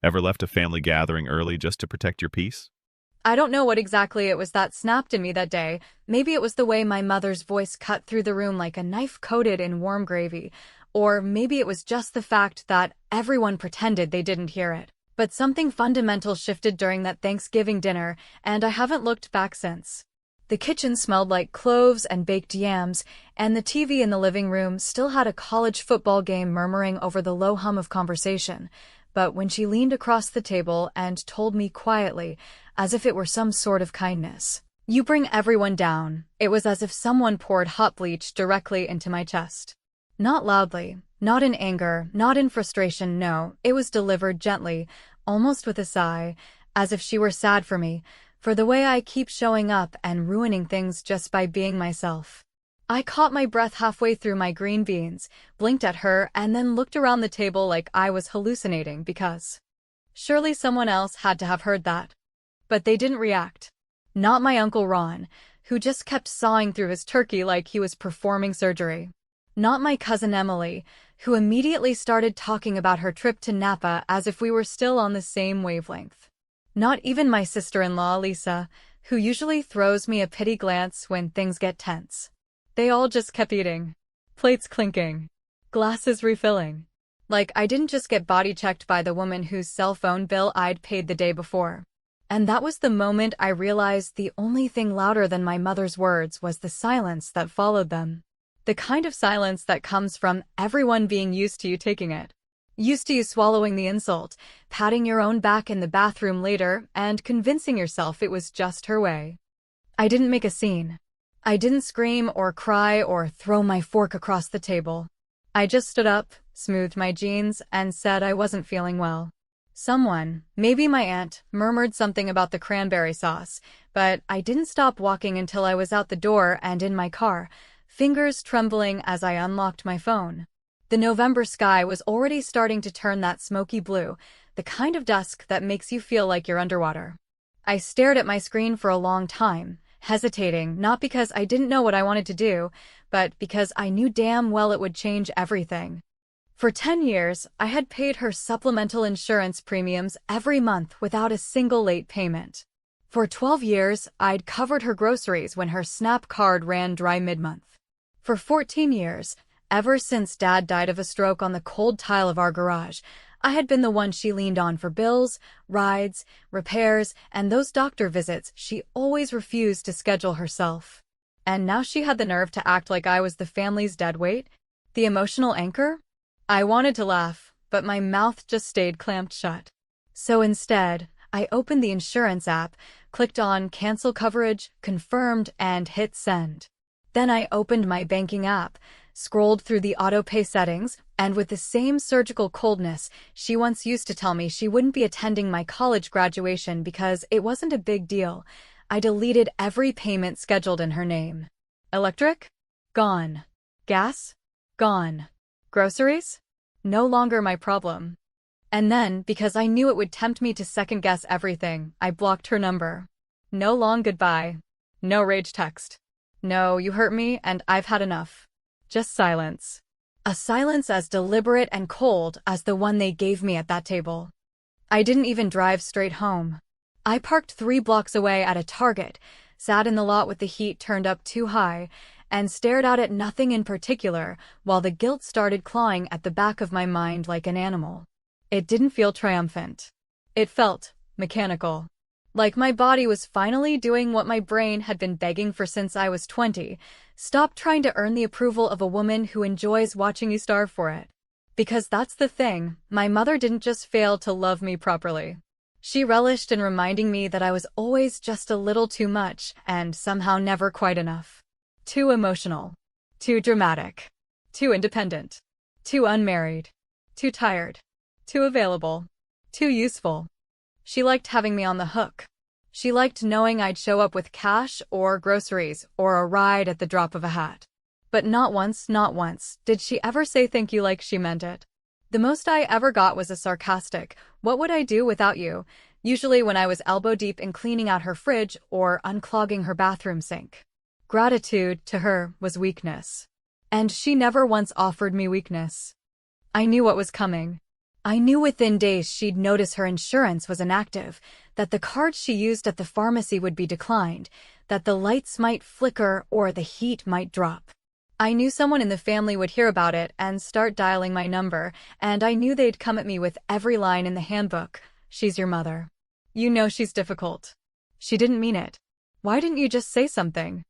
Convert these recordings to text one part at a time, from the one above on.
Ever left a family gathering early just to protect your peace? I don't know what exactly it was that snapped in me that day. Maybe it was the way my mother's voice cut through the room like a knife coated in warm gravy. Or maybe it was just the fact that everyone pretended they didn't hear it. But something fundamental shifted during that Thanksgiving dinner, and I haven't looked back since. The kitchen smelled like cloves and baked yams, and the TV in the living room still had a college football game murmuring over the low hum of conversation. But when she leaned across the table and told me quietly, as if it were some sort of kindness, "You bring everyone down," it was as if someone poured hot bleach directly into my chest. Not loudly, not in anger, not in frustration, no, it was delivered gently, almost with a sigh, as if she were sad for me, for the way I keep showing up and ruining things just by being myself. I caught my breath halfway through my green beans, blinked at her, and then looked around the table like I was hallucinating because surely someone else had to have heard that. But they didn't react. Not my Uncle Ron, who just kept sawing through his turkey like he was performing surgery. Not my cousin Emily, who immediately started talking about her trip to Napa as if we were still on the same wavelength. Not even my sister-in-law, Lisa, who usually throws me a pity glance when things get tense. They all just kept eating. Plates clinking. Glasses refilling. Like I didn't just get body checked by the woman whose cell phone bill I'd paid the day before. And that was the moment I realized the only thing louder than my mother's words was the silence that followed them. The kind of silence that comes from everyone being used to you taking it. Used to you swallowing the insult, patting your own back in the bathroom later, and convincing yourself it was just her way. I didn't make a scene. I didn't scream or cry or throw my fork across the table. I just stood up, smoothed my jeans, and said I wasn't feeling well. Someone, maybe my aunt, murmured something about the cranberry sauce, but I didn't stop walking until I was out the door and in my car, fingers trembling as I unlocked my phone. The November sky was already starting to turn that smoky blue, the kind of dusk that makes you feel like you're underwater. I stared at my screen for a long time, hesitating, not because I didn't know what I wanted to do, but because I knew damn well it would change everything. For 10 years, I had paid her supplemental insurance premiums every month without a single late payment. For 12 years, I'd covered her groceries when her SNAP card ran dry mid-month. For 14 years, ever since Dad died of a stroke on the cold tile of our garage, I had been the one she leaned on for bills, rides, repairs, and those doctor visits she always refused to schedule herself. And now she had the nerve to act like I was the family's deadweight, the emotional anchor? I wanted to laugh, but my mouth just stayed clamped shut. So instead, I opened the insurance app, clicked on Cancel Coverage, Confirmed, and hit Send. Then I opened my banking app, scrolled through the auto-pay settings, and with the same surgical coldness she once used to tell me she wouldn't be attending my college graduation because it wasn't a big deal, I deleted every payment scheduled in her name. Electric? Gone. Gas? Gone. Groceries? No longer my problem. And then, because I knew it would tempt me to second-guess everything, I blocked her number. No long goodbye. No rage text. No, you hurt me, and I've had enough. Just silence. A silence as deliberate and cold as the one they gave me at that table. I didn't even drive straight home. I parked 3 blocks away at a Target, sat in the lot with the heat turned up too high, and stared out at nothing in particular while the guilt started clawing at the back of my mind like an animal. It didn't feel triumphant. It felt mechanical. Like my body was finally doing what my brain had been begging for since I was 20. Stop trying to earn the approval of a woman who enjoys watching you starve for it. Because that's the thing, my mother didn't just fail to love me properly. She relished in reminding me that I was always just a little too much and somehow never quite enough. Too emotional. Too dramatic. Too independent. Too unmarried. Too tired. Too available. Too useful. She liked having me on the hook. She liked knowing I'd show up with cash or groceries or a ride at the drop of a hat. But not once, did she ever say thank you like she meant it. The most I ever got was a sarcastic, "What would I do without you?" usually when I was elbow deep in cleaning out her fridge or unclogging her bathroom sink. Gratitude, to her, was weakness. And she never once offered me weakness. I knew what was coming. I knew within days she'd notice her insurance was inactive, that the cards she used at the pharmacy would be declined, that the lights might flicker or the heat might drop. I knew someone in the family would hear about it and start dialing my number, and I knew they'd come at me with every line in the handbook. She's your mother. You know she's difficult. She didn't mean it. Why didn't you just say something?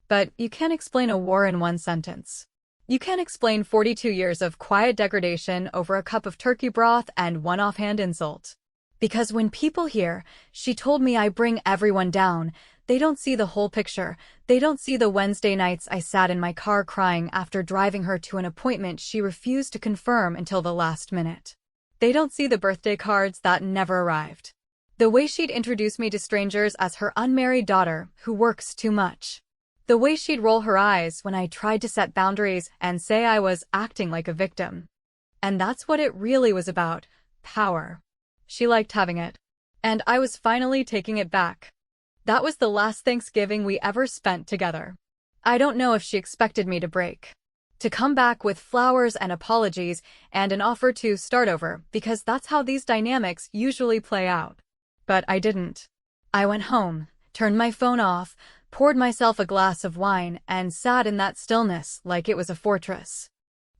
But you can't explain a war in one sentence. You can't explain 42 years of quiet degradation over a cup of turkey broth and one offhand insult. Because when people hear, she told me I bring everyone down, they don't see the whole picture. They don't see the Wednesday nights I sat in my car crying after driving her to an appointment she refused to confirm until the last minute. They don't see the birthday cards that never arrived. The way she'd introduce me to strangers as her unmarried daughter who works too much. The way she'd roll her eyes when I tried to set boundaries and say I was acting like a victim. And that's what it really was about, power. She liked having it. And I was finally taking it back. That was the last Thanksgiving we ever spent together. I don't know if she expected me to break. To come back with flowers and apologies and an offer to start over, because that's how these dynamics usually play out. But I didn't. I went home, turned my phone off, poured myself a glass of wine, and sat in that stillness like it was a fortress.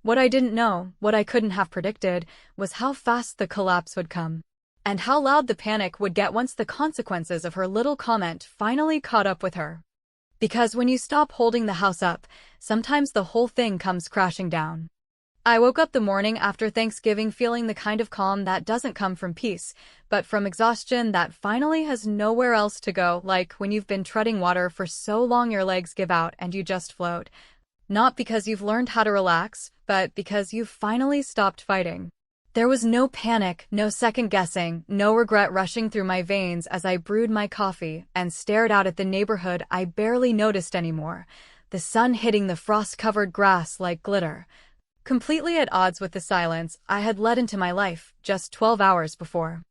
What I didn't know, what I couldn't have predicted, was how fast the collapse would come. And how loud the panic would get once the consequences of her little comment finally caught up with her. Because when you stop holding the house up, sometimes the whole thing comes crashing down. I woke up the morning after Thanksgiving feeling the kind of calm that doesn't come from peace, but from exhaustion that finally has nowhere else to go, like when you've been treading water for so long your legs give out and you just float. Not because you've learned how to relax, but because you've finally stopped fighting. There was no panic, no second-guessing, no regret rushing through my veins as I brewed my coffee and stared out at the neighborhood I barely noticed anymore, the sun hitting the frost-covered grass like glitter. Completely at odds with the silence I had let into my life just 12 hours before.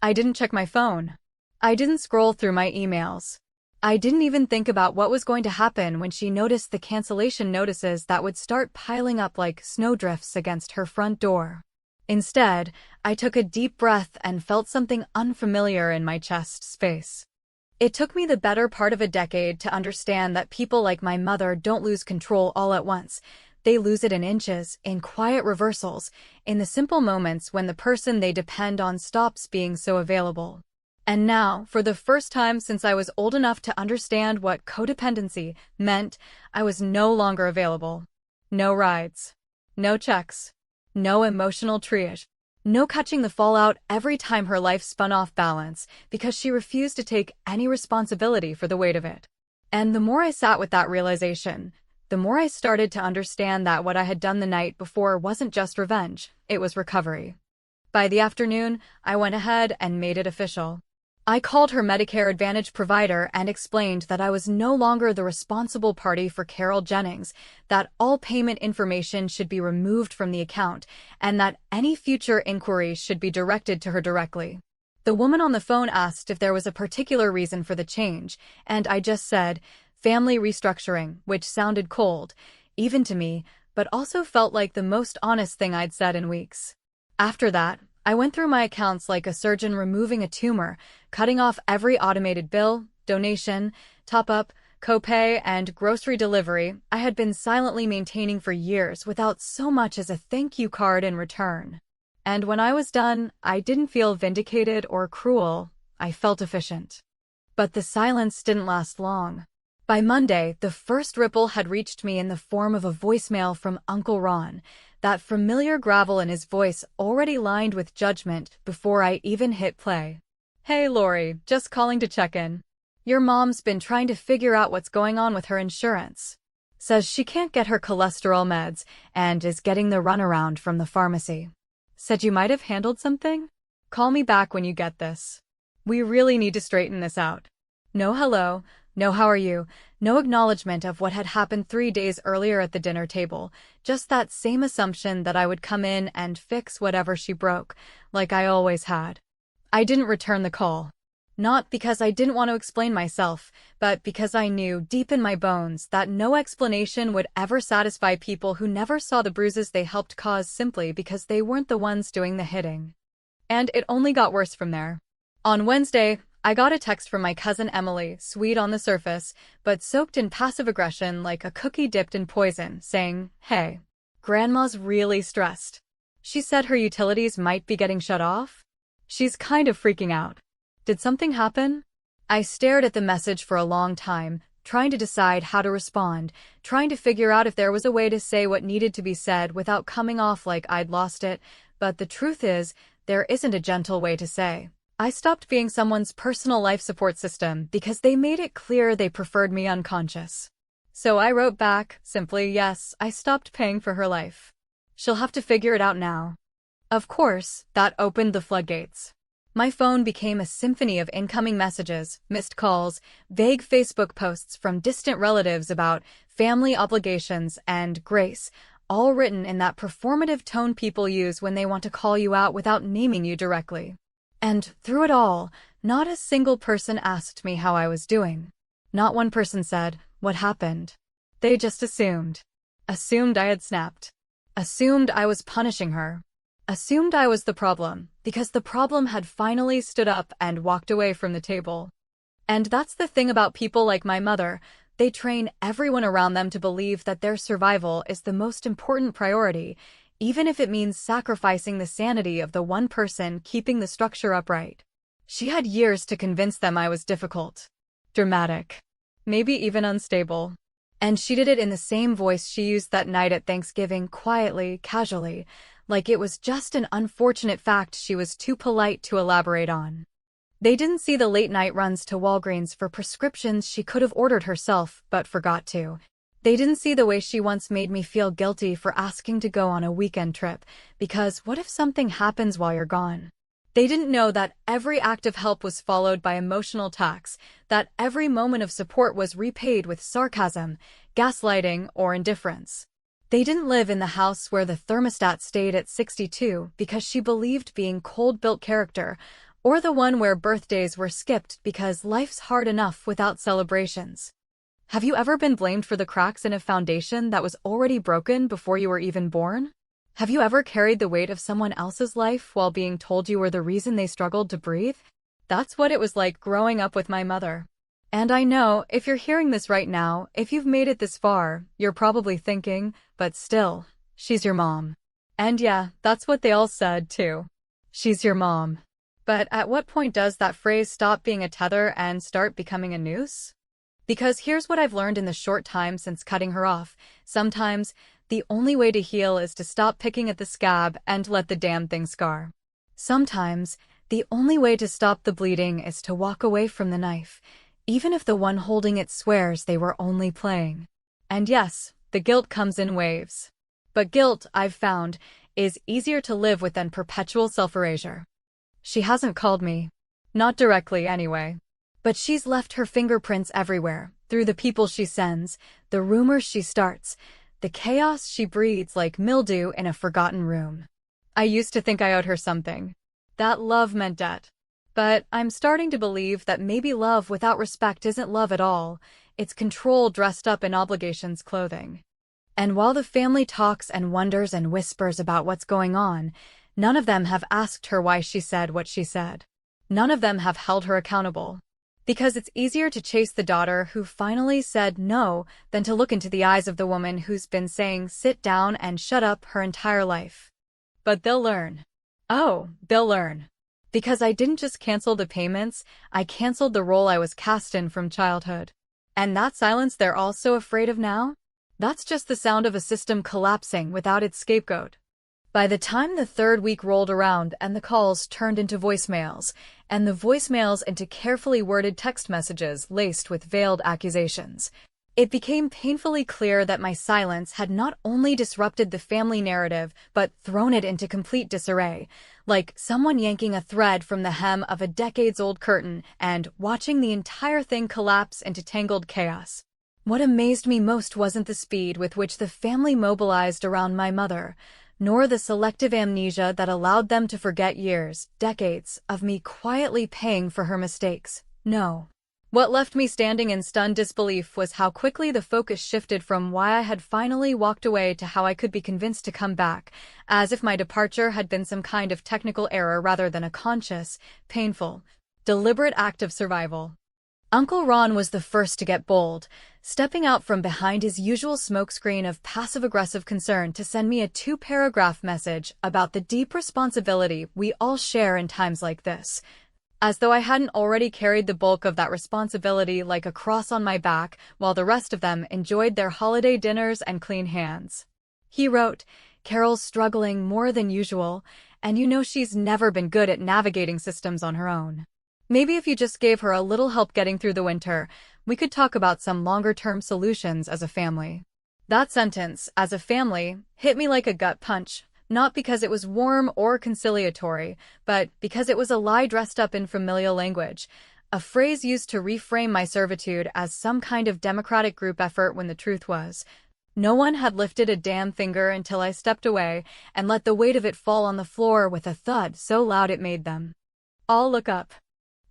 I didn't check my phone. I didn't scroll through my emails. I didn't even think about what was going to happen when she noticed the cancellation notices that would start piling up like snowdrifts against her front door. Instead, I took a deep breath and felt something unfamiliar in my chest space. It took me the better part of a decade to understand that people like my mother don't lose control all at once. They lose it in inches, in quiet reversals, in the simple moments when the person they depend on stops being so available. And now, for the first time since I was old enough to understand what codependency meant, I was no longer available. No rides. No checks. No emotional triage. No catching the fallout every time her life spun off balance because she refused to take any responsibility for the weight of it. And the more I sat with that realization, the more I started to understand that what I had done the night before wasn't just revenge, it was recovery. By the afternoon, I went ahead and made it official. I called her Medicare Advantage provider and explained that I was no longer the responsible party for Carol Jennings, that all payment information should be removed from the account, and that any future inquiries should be directed to her directly. The woman on the phone asked if there was a particular reason for the change, and I just said, family restructuring, which sounded cold, even to me, but also felt like the most honest thing I'd said in weeks. After that, I went through my accounts like a surgeon removing a tumor, cutting off every automated bill, donation, top-up, copay, and grocery delivery I had been silently maintaining for years without so much as a thank you card in return. And when I was done, I didn't feel vindicated or cruel, I felt efficient. But the silence didn't last long. By Monday, the first ripple had reached me in the form of a voicemail from Uncle Ron, that familiar gravel in his voice already lined with judgment before I even hit play. Hey Lori, just calling to check in. Your mom's been trying to figure out what's going on with her insurance. Says she can't get her cholesterol meds and is getting the runaround from the pharmacy. Said you might have handled something? Call me back when you get this. We really need to straighten this out. No hello, no how are you, no acknowledgement of what had happened 3 days earlier at the dinner table, just that same assumption that I would come in and fix whatever she broke, like I always had. I didn't return the call. Not because I didn't want to explain myself, but because I knew deep in my bones that no explanation would ever satisfy people who never saw the bruises they helped cause simply because they weren't the ones doing the hitting. And it only got worse from there. On Wednesday, I got a text from my cousin Emily, sweet on the surface, but soaked in passive aggression like a cookie dipped in poison, saying, "Hey, Grandma's really stressed. She said her utilities might be getting shut off. She's kind of freaking out. Did something happen?" I stared at the message for a long time, trying to decide how to respond, trying to figure out if there was a way to say what needed to be said without coming off like I'd lost it, but the truth is, there isn't a gentle way to say. I stopped being someone's personal life support system because they made it clear they preferred me unconscious. So I wrote back, simply, yes, I stopped paying for her life. She'll have to figure it out now. Of course, that opened the floodgates. My phone became a symphony of incoming messages, missed calls, vague Facebook posts from distant relatives about family obligations and grace, all written in that performative tone people use when they want to call you out without naming you directly. And through it all, not a single person asked me how I was doing. Not one person said, "What happened?" They just assumed. Assumed I had snapped. Assumed I was punishing her. Assumed I was the problem, because the problem had finally stood up and walked away from the table. And that's the thing about people like my mother. They train everyone around them to believe that their survival is the most important priority, even if it means sacrificing the sanity of the one person keeping the structure upright. She had years to convince them I was difficult, dramatic, maybe even unstable. And she did it in the same voice she used that night at Thanksgiving, quietly, casually, like it was just an unfortunate fact she was too polite to elaborate on. They didn't see the late-night runs to Walgreens for prescriptions she could have ordered herself, but forgot to. They didn't see the way she once made me feel guilty for asking to go on a weekend trip, because what if something happens while you're gone? They didn't know that every act of help was followed by emotional tax, that every moment of support was repaid with sarcasm, gaslighting, or indifference. They didn't live in the house where the thermostat stayed at 62 because she believed being cold-built character, or the one where birthdays were skipped because life's hard enough without celebrations. Have you ever been blamed for the cracks in a foundation that was already broken before you were even born? Have you ever carried the weight of someone else's life while being told you were the reason they struggled to breathe? That's what it was like growing up with my mother. And I know, if you're hearing this right now, if you've made it this far, you're probably thinking, but still, she's your mom. And yeah, that's what they all said, too. She's your mom. But at what point does that phrase stop being a tether and start becoming a noose? Because here's what I've learned in the short time since cutting her off. Sometimes, the only way to heal is to stop picking at the scab and let the damn thing scar. Sometimes, the only way to stop the bleeding is to walk away from the knife, even if the one holding it swears they were only playing. And yes, the guilt comes in waves. But guilt, I've found, is easier to live with than perpetual self-erasure. She hasn't called me. Not directly, anyway. But she's left her fingerprints everywhere, through the people she sends, the rumors she starts, the chaos she breeds like mildew in a forgotten room. I used to think I owed her something. That love meant debt. But I'm starting to believe that maybe love without respect isn't love at all. It's control dressed up in obligations clothing. And while the family talks and wonders and whispers about what's going on, none of them have asked her why she said what she said. None of them have held her accountable. Because it's easier to chase the daughter who finally said no than to look into the eyes of the woman who's been saying sit down and shut up her entire life. But they'll learn. Oh, they'll learn. Because I didn't just cancel the payments, I canceled the role I was cast in from childhood. And that silence they're all so afraid of now? That's just the sound of a system collapsing without its scapegoat. By the time the third week rolled around and the calls turned into voicemails, and the voicemails into carefully worded text messages laced with veiled accusations, it became painfully clear that my silence had not only disrupted the family narrative but thrown it into complete disarray, like someone yanking a thread from the hem of a decades-old curtain and watching the entire thing collapse into tangled chaos. What amazed me most wasn't the speed with which the family mobilized around my mother, nor the selective amnesia that allowed them to forget years, decades, of me quietly paying for her mistakes. No. What left me standing in stunned disbelief was how quickly the focus shifted from why I had finally walked away to how I could be convinced to come back, as if my departure had been some kind of technical error rather than a conscious, painful, deliberate act of survival. Uncle Ron was the first to get bold, stepping out from behind his usual smokescreen of passive-aggressive concern to send me a two-paragraph message about the deep responsibility we all share in times like this. As though I hadn't already carried the bulk of that responsibility like a cross on my back while the rest of them enjoyed their holiday dinners and clean hands. He wrote, "Carol's struggling more than usual, and you know she's never been good at navigating systems on her own. Maybe if you just gave her a little help getting through the winter, we could talk about some longer-term solutions as a family." That sentence, as a family, hit me like a gut punch, not because it was warm or conciliatory, but because it was a lie dressed up in familial language, a phrase used to reframe my servitude as some kind of democratic group effort when the truth was, no one had lifted a damn finger until I stepped away and let the weight of it fall on the floor with a thud so loud it made them all look up.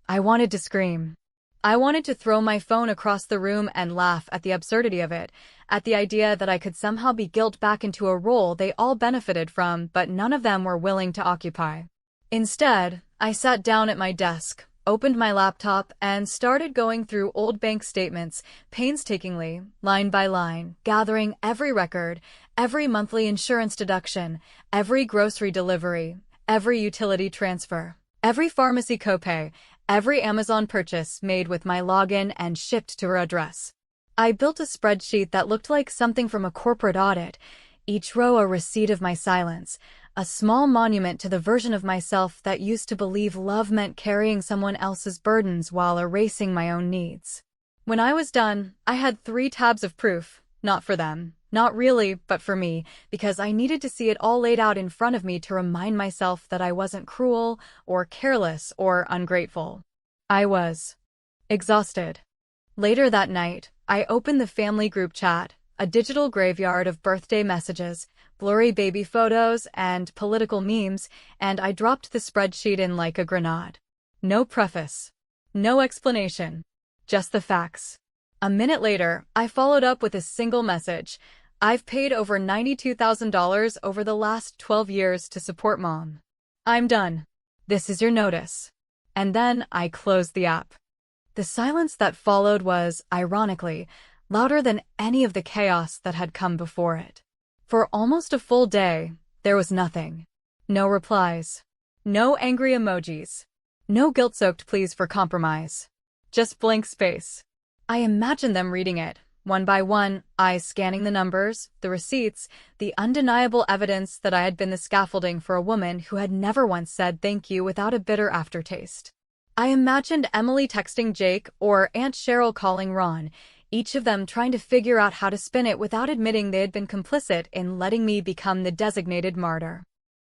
I wanted to scream. I wanted to throw my phone across the room and laugh at the absurdity of it, at the idea that I could somehow be guilt back into a role they all benefited from but none of them were willing to occupy. Instead, I sat down at my desk, opened my laptop, and started going through old bank statements, painstakingly, line by line, gathering every record, every monthly insurance deduction, every grocery delivery, every utility transfer, every pharmacy copay, every Amazon purchase made with my login and shipped to her address. I built a spreadsheet that looked like something from a corporate audit, each row a receipt of my silence, a small monument to the version of myself that used to believe love meant carrying someone else's burdens while erasing my own needs. When I was done, I had 3 tabs of proof, not for them, not really, but for me, because I needed to see it all laid out in front of me to remind myself that I wasn't cruel, or careless, or ungrateful. I was exhausted. Later that night, I opened the family group chat, a digital graveyard of birthday messages, blurry baby photos, and political memes, and I dropped the spreadsheet in like a grenade. No preface. No explanation. Just the facts. A minute later, I followed up with a single message. I've paid over $92,000 over the last 12 years to support Mom. I'm done. This is your notice. And then I closed the app. The silence that followed was, ironically, louder than any of the chaos that had come before it. For almost a full day, there was nothing. No replies. No angry emojis. No guilt-soaked pleas for compromise. Just blank space. I imagined them reading it, one by one, eyes scanning the numbers, the receipts, the undeniable evidence that I had been the scaffolding for a woman who had never once said thank you without a bitter aftertaste. I imagined Emily texting Jake or Aunt Cheryl calling Ron, each of them trying to figure out how to spin it without admitting they had been complicit in letting me become the designated martyr.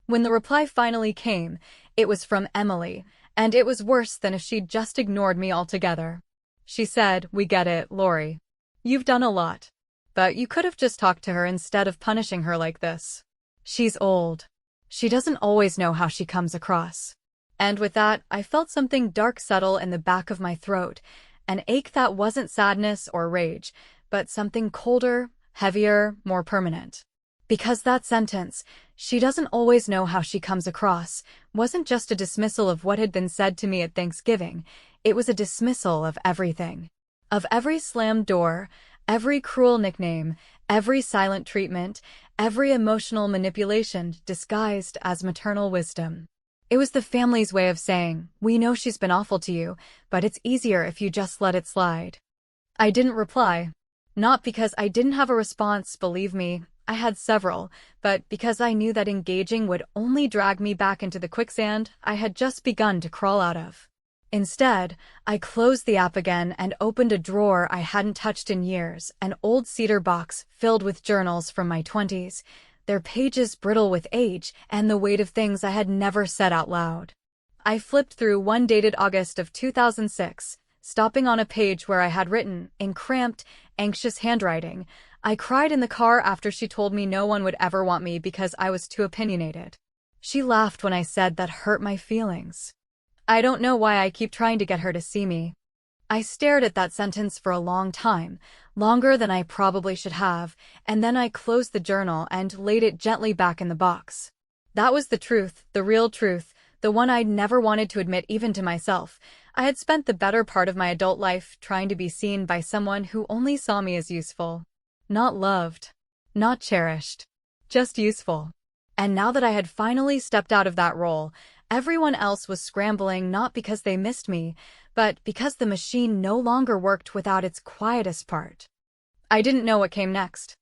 When the reply finally came, it was from Emily, and it was worse than if she'd just ignored me altogether. She said, "We get it, Lori. You've done a lot. But you could have just talked to her instead of punishing her like this. She's old. She doesn't always know how she comes across." And with that, I felt something dark settle in the back of my throat, an ache that wasn't sadness or rage, but something colder, heavier, more permanent. Because that sentence, "she doesn't always know how she comes across," wasn't just a dismissal of what had been said to me at Thanksgiving. It was a dismissal of everything. Of every slammed door, every cruel nickname, every silent treatment, every emotional manipulation disguised as maternal wisdom. It was the family's way of saying, "We know she's been awful to you, but it's easier if you just let it slide." I didn't reply. Not because I didn't have a response, believe me, I had several, but because I knew that engaging would only drag me back into the quicksand I had just begun to crawl out of. Instead, I closed the app again and opened a drawer I hadn't touched in years, an old cedar box filled with journals from my 20s, their pages brittle with age and the weight of things I had never said out loud. I flipped through one dated August of 2006, stopping on a page where I had written, in cramped, anxious handwriting, "I cried in the car after she told me no one would ever want me because I was too opinionated. She laughed when I said that hurt my feelings. I don't know why I keep trying to get her to see me. I stared at that sentence for a long time, longer than I probably should have, and then I closed the journal and laid it gently back in the box. That was the truth, the real truth, the one I'd never wanted to admit even to myself. I had spent the better part of my adult life trying to be seen by someone who only saw me as useful. Not loved. Not cherished. Just useful. And now that I had finally stepped out of that role, everyone else was scrambling not because they missed me, but because the machine no longer worked without its quietest part. I didn't know what came next.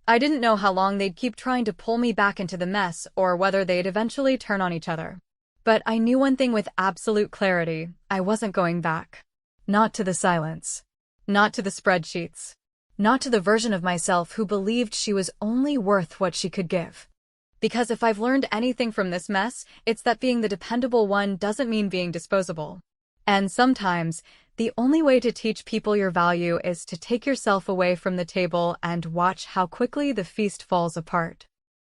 I didn't know how long they'd keep trying to pull me back into the mess or whether they'd eventually turn on each other. But I knew one thing with absolute clarity: I wasn't going back. Not to the silence. Not to the spreadsheets. Not to the version of myself who believed she was only worth what she could give. Because if I've learned anything from this mess, it's that being the dependable one doesn't mean being disposable. And sometimes, the only way to teach people your value is to take yourself away from the table and watch how quickly the feast falls apart.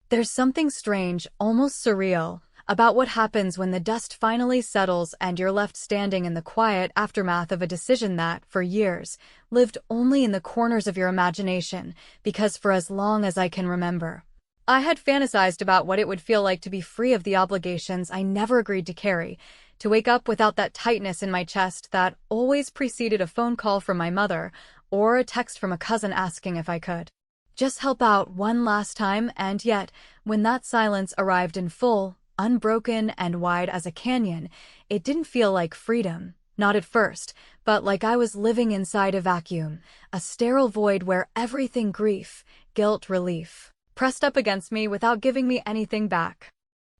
There's something strange, almost surreal, about what happens when the dust finally settles and you're left standing in the quiet aftermath of a decision that, for years, lived only in the corners of your imagination, because for as long as I can remember, I had fantasized about what it would feel like to be free of the obligations I never agreed to carry, to wake up without that tightness in my chest that always preceded a phone call from my mother or a text from a cousin asking if I could just help out one last time. And yet, when that silence arrived in full, unbroken and wide as a canyon, it didn't feel like freedom. Not at first, but like I was living inside a vacuum, a sterile void where everything grief, guilt, relief pressed up against me without giving me anything back.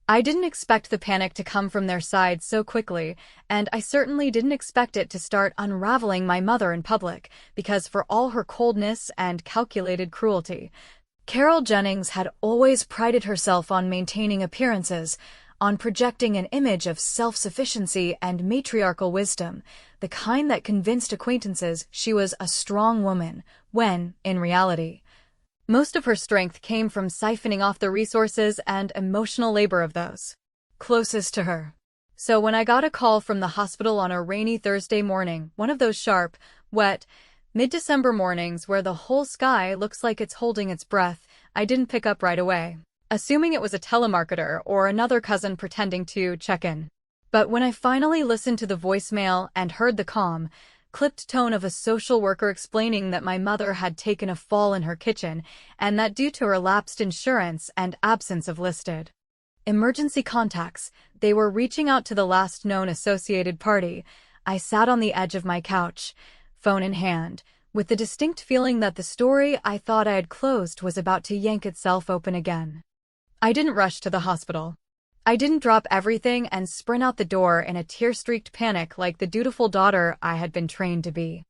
I didn't expect the panic to come from their side so quickly, and I certainly didn't expect it to start unraveling my mother in public, because for all her coldness and calculated cruelty, Carol Jennings had always prided herself on maintaining appearances, on projecting an image of self-sufficiency and matriarchal wisdom, the kind that convinced acquaintances she was a strong woman, when, in reality, most of her strength came from siphoning off the resources and emotional labor of those closest to her. So when I got a call from the hospital on a rainy Thursday morning, one of those sharp, wet, mid-December mornings where the whole sky looks like it's holding its breath, I didn't pick up right away, assuming it was a telemarketer or another cousin pretending to check in. But when I finally listened to the voicemail and heard the calm, clipped tone of a social worker explaining that my mother had taken a fall in her kitchen and that due to her lapsed insurance and absence of listed emergency contacts, they were reaching out to the last known associated party, I sat on the edge of my couch, phone in hand, with the distinct feeling that the story I thought I had closed was about to yank itself open again. I didn't rush to the hospital. I didn't drop everything and sprint out the door in a tear-streaked panic like the dutiful daughter I had been trained to be.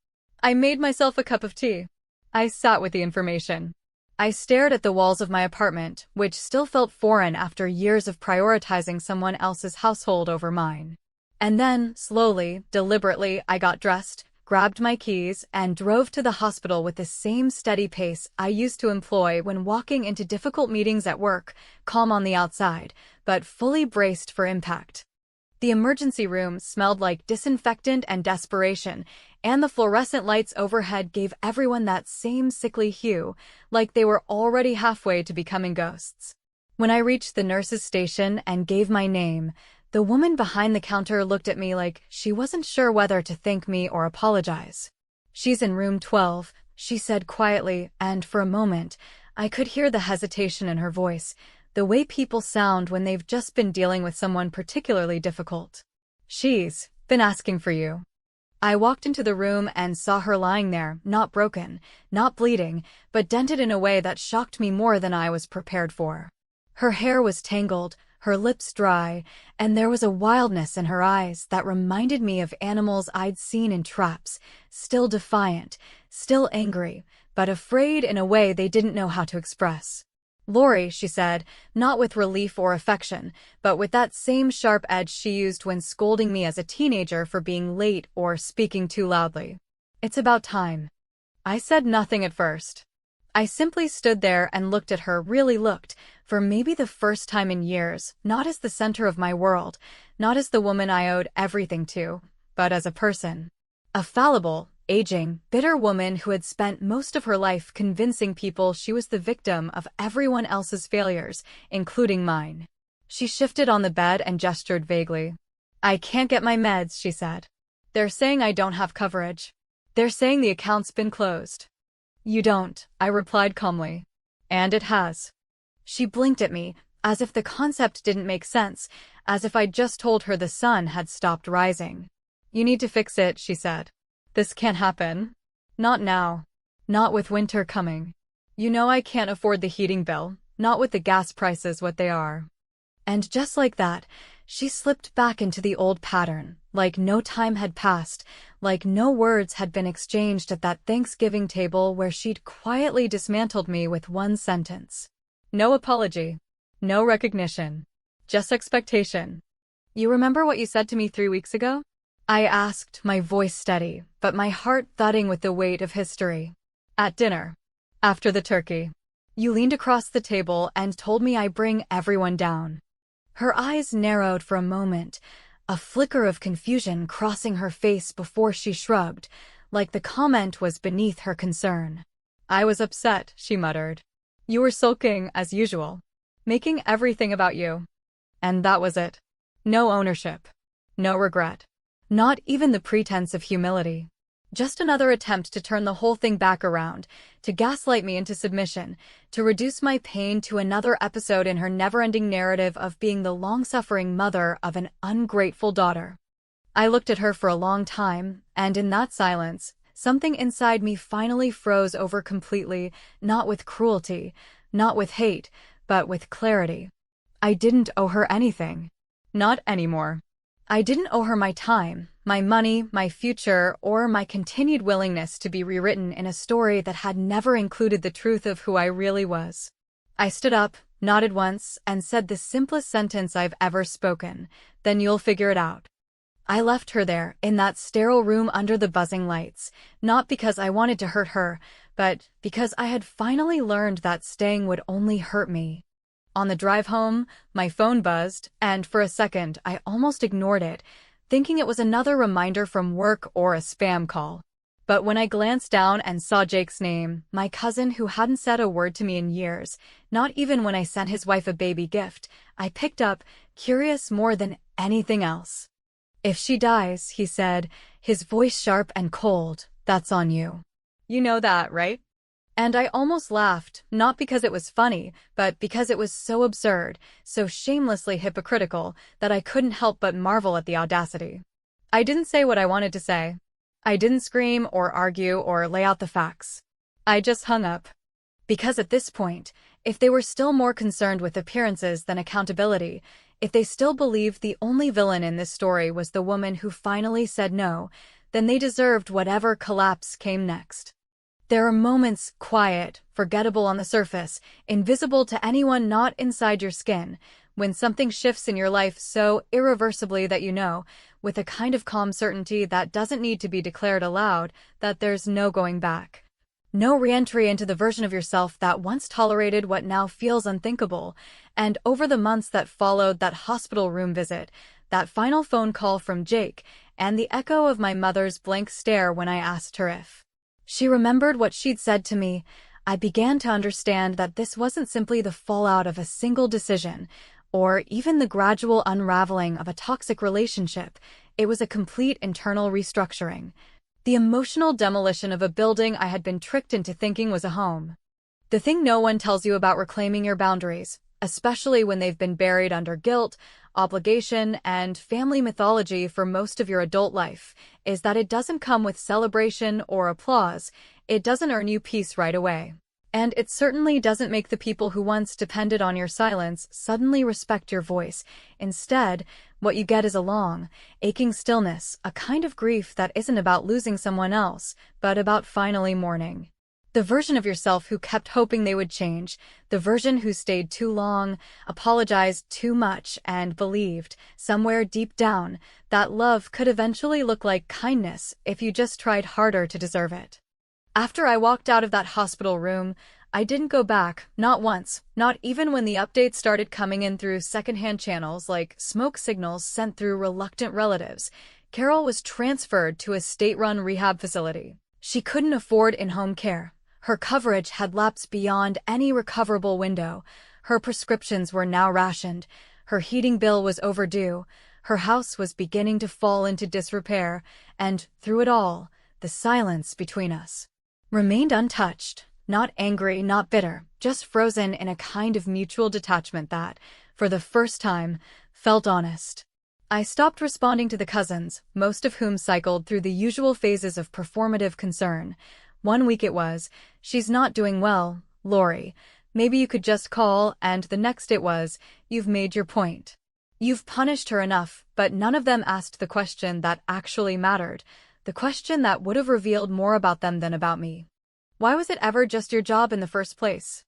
I made myself a cup of tea. I sat with the information. I stared at the walls of my apartment, which still felt foreign after years of prioritizing someone else's household over mine. And then, slowly, deliberately, I got dressed, grabbed my keys, and drove to the hospital with the same steady pace I used to employ when walking into difficult meetings at work, calm on the outside, but fully braced for impact. The emergency room smelled like disinfectant and desperation, and the fluorescent lights overhead gave everyone that same sickly hue, like they were already halfway to becoming ghosts. When I reached the nurse's station and gave my name, the woman behind the counter looked at me like she wasn't sure whether to thank me or apologize. "She's in room 12, she said quietly, and for a moment, I could hear the hesitation in her voice, the way people sound when they've just been dealing with someone particularly difficult. "She's been asking for you." I walked into the room and saw her lying there, not broken, not bleeding, but dented in a way that shocked me more than I was prepared for. Her hair was tangled, her lips dry, and there was a wildness in her eyes that reminded me of animals I'd seen in traps, still defiant, still angry, but afraid in a way they didn't know how to express. "Lori," she said, not with relief or affection, but with that same sharp edge she used when scolding me as a teenager for being late or speaking too loudly. "It's about time." I said nothing at first. I simply stood there and looked at her, really looked, for maybe the first time in years, not as the center of my world, not as the woman I owed everything to, but as a person. A fallible, aging, bitter woman who had spent most of her life convincing people she was the victim of everyone else's failures, including mine. She shifted on the bed and gestured vaguely. I can't get my meds, she said. They're saying I don't have coverage. They're saying the account's been closed. You don't, I replied calmly. And it has. She blinked at me, as if the concept didn't make sense, as if I'd just told her the sun had stopped rising. You need to fix it, she said. This can't happen. Not now. Not with winter coming. You know I can't afford the heating bill, not with the gas prices what they are. And just like that, she slipped back into the old pattern, like no time had passed, like no words had been exchanged at that Thanksgiving table where she'd quietly dismantled me with one sentence. No apology. No recognition. Just expectation. You remember what you said to me 3 weeks ago? I asked, my voice steady, but my heart thudding with the weight of history. At dinner. After the turkey. You leaned across the table and told me I bring everyone down. Her eyes narrowed for a moment, a flicker of confusion crossing her face before she shrugged, like the comment was beneath her concern. I was upset, she muttered. You were sulking, as usual. Making everything about you. And that was it. No ownership. No regret. Not even the pretense of humility. Just another attempt to turn the whole thing back around, to gaslight me into submission, to reduce my pain to another episode in her never-ending narrative of being the long-suffering mother of an ungrateful daughter. I looked at her for a long time, and in that silence, something inside me finally froze over completely, not with cruelty, not with hate, but with clarity. I didn't owe her anything. Not anymore. I didn't owe her my time, my money, my future, or my continued willingness to be rewritten in a story that had never included the truth of who I really was. I stood up, nodded once, and said the simplest sentence I've ever spoken, then you'll figure it out. I left her there, in that sterile room under the buzzing lights, not because I wanted to hurt her, but because I had finally learned that staying would only hurt me. On the drive home, my phone buzzed, and for a second I almost ignored it, thinking it was another reminder from work or a spam call. But when I glanced down and saw Jake's name, my cousin who hadn't said a word to me in years, not even when I sent his wife a baby gift, I picked up, curious more than anything else. If she dies, he said, his voice sharp and cold, that's on you. You know that, right? And I almost laughed, not because it was funny, but because it was so absurd, so shamelessly hypocritical, that I couldn't help but marvel at the audacity. I didn't say what I wanted to say. I didn't scream or argue or lay out the facts. I just hung up. Because at this point, if they were still more concerned with appearances than accountability, if they still believed the only villain in this story was the woman who finally said no, then they deserved whatever collapse came next. There are moments, quiet, forgettable on the surface, invisible to anyone not inside your skin, when something shifts in your life so irreversibly that you know, with a kind of calm certainty that doesn't need to be declared aloud, that there's no going back. No re-entry into the version of yourself that once tolerated what now feels unthinkable, and over the months that followed that hospital room visit, that final phone call from Jake, and the echo of my mother's blank stare when I asked her if she remembered what she'd said to me, I began to understand that this wasn't simply the fallout of a single decision, or even the gradual unraveling of a toxic relationship. It was a complete internal restructuring. The emotional demolition of a building I had been tricked into thinking was a home. The thing no one tells you about reclaiming your boundaries, especially when they've been buried under guilt, obligation, and family mythology for most of your adult life, is that it doesn't come with celebration or applause. It doesn't earn you peace right away. And it certainly doesn't make the people who once depended on your silence suddenly respect your voice. Instead, what you get is a long, aching stillness, a kind of grief that isn't about losing someone else, but about finally mourning. The version of yourself who kept hoping they would change, the version who stayed too long, apologized too much, and believed, somewhere deep down, that love could eventually look like kindness if you just tried harder to deserve it. After I walked out of that hospital room, I didn't go back, not once, not even when the updates started coming in through secondhand channels like smoke signals sent through reluctant relatives. Carol was transferred to a state-run rehab facility. She couldn't afford in-home care. Her coverage had lapsed beyond any recoverable window. Her prescriptions were now rationed. Her heating bill was overdue. Her house was beginning to fall into disrepair. And through it all, the silence between us remained untouched. Not angry, not bitter, just frozen in a kind of mutual detachment that, for the first time, felt honest. I stopped responding to the cousins, most of whom cycled through the usual phases of performative concern. One week it was, "She's not doing well, Lori. Maybe you could just call," and the next it was, "You've made your point. You've punished her enough," but none of them asked the question that actually mattered, the question that would have revealed more about them than about me. Why was it ever just your job in the first place?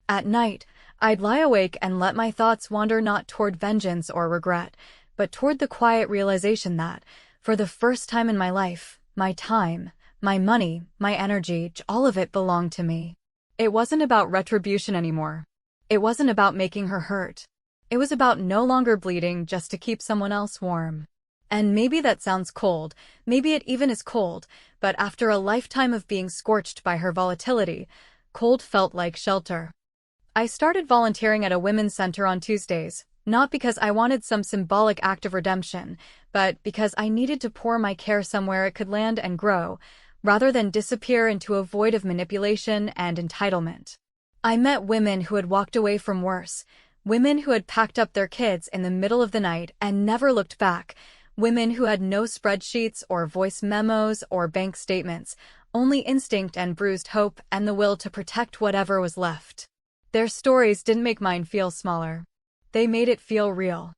At night, I'd lie awake and let my thoughts wander not toward vengeance or regret, but toward the quiet realization that, for the first time in my life, my time, my money, my energy, all of it belonged to me. It wasn't about retribution anymore. It wasn't about making her hurt. It was about no longer bleeding just to keep someone else warm. And maybe that sounds cold, maybe it even is cold, but after a lifetime of being scorched by her volatility, cold felt like shelter. I started volunteering at a women's center on Tuesdays, not because I wanted some symbolic act of redemption, but because I needed to pour my care somewhere it could land and grow, rather than disappear into a void of manipulation and entitlement. I met women who had walked away from worse, women who had packed up their kids in the middle of the night and never looked back, women who had no spreadsheets or voice memos or bank statements, only instinct and bruised hope and the will to protect whatever was left. Their stories didn't make mine feel smaller. They made it feel real.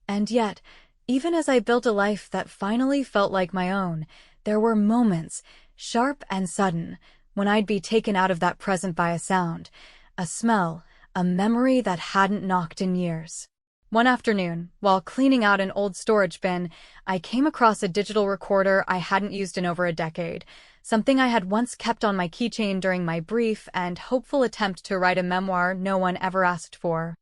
And yet, even as I built a life that finally felt like my own, there were moments, sharp and sudden, when I'd be taken out of that present by a sound, a smell, a memory that hadn't knocked in years. One afternoon, while cleaning out an old storage bin, I came across a digital recorder I hadn't used in over a decade, something I had once kept on my keychain during my brief and hopeful attempt to write a memoir no one ever asked for.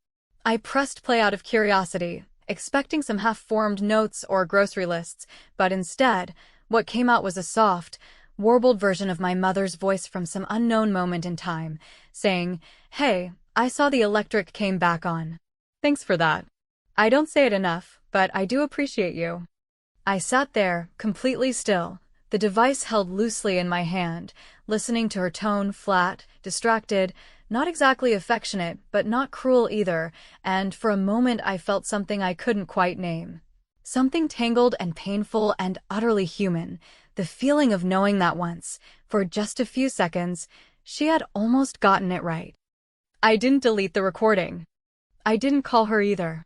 I pressed play out of curiosity, expecting some half-formed notes or grocery lists, but instead, what came out was a soft, warbled version of my mother's voice from some unknown moment in time, saying, "Hey, I saw the electric came back on. Thanks for that. I don't say it enough, but I do appreciate you." I sat there, completely still, the device held loosely in my hand, listening to her tone, flat, distracted, not exactly affectionate, but not cruel either, and for a moment I felt something I couldn't quite name. Something tangled and painful and utterly human, the feeling of knowing that once, for just a few seconds, she had almost gotten it right. I didn't delete the recording. I didn't call her either.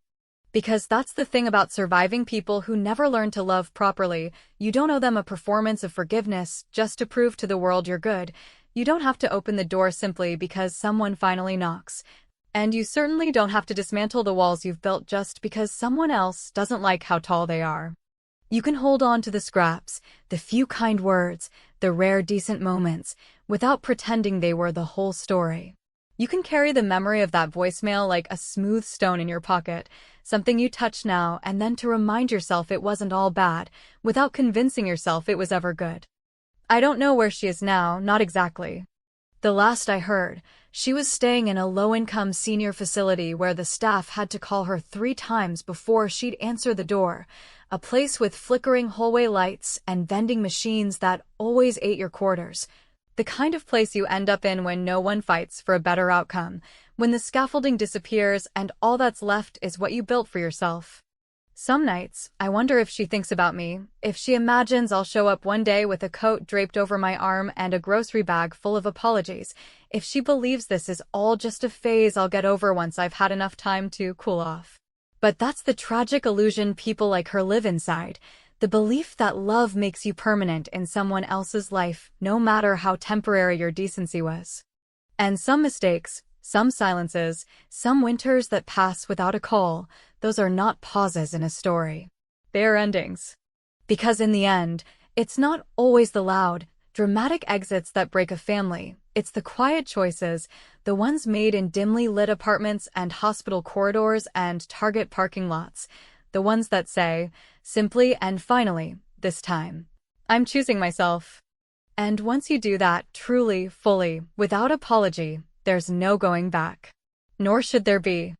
Because that's the thing about surviving people who never learn to love properly. You don't owe them a performance of forgiveness just to prove to the world you're good. You don't have to open the door simply because someone finally knocks. And you certainly don't have to dismantle the walls you've built just because someone else doesn't like how tall they are. You can hold on to the scraps, the few kind words, the rare decent moments, without pretending they were the whole story. You can carry the memory of that voicemail like a smooth stone in your pocket, something you touch now and then to remind yourself it wasn't all bad, without convincing yourself it was ever good. I don't know where she is now, not exactly. The last I heard, she was staying in a low-income senior facility where the staff had to call her 3 times before she'd answer the door, a place with flickering hallway lights and vending machines that always ate your quarters. The kind of place you end up in when no one fights for a better outcome, when the scaffolding disappears and all that's left is what you built for yourself. Some nights, I wonder if she thinks about me, if she imagines I'll show up one day with a coat draped over my arm and a grocery bag full of apologies, if she believes this is all just a phase I'll get over once I've had enough time to cool off. But that's the tragic illusion people like her live inside. The belief that love makes you permanent in someone else's life, no matter how temporary your decency was. And some mistakes, some silences, some winters that pass without a call, those are not pauses in a story. They are endings. Because in the end, it's not always the loud, dramatic exits that break a family. It's the quiet choices, the ones made in dimly lit apartments and hospital corridors and Target parking lots. The ones that say, simply and finally, this time. I'm choosing myself. And once you do that, truly, fully, without apology, there's no going back. Nor should there be.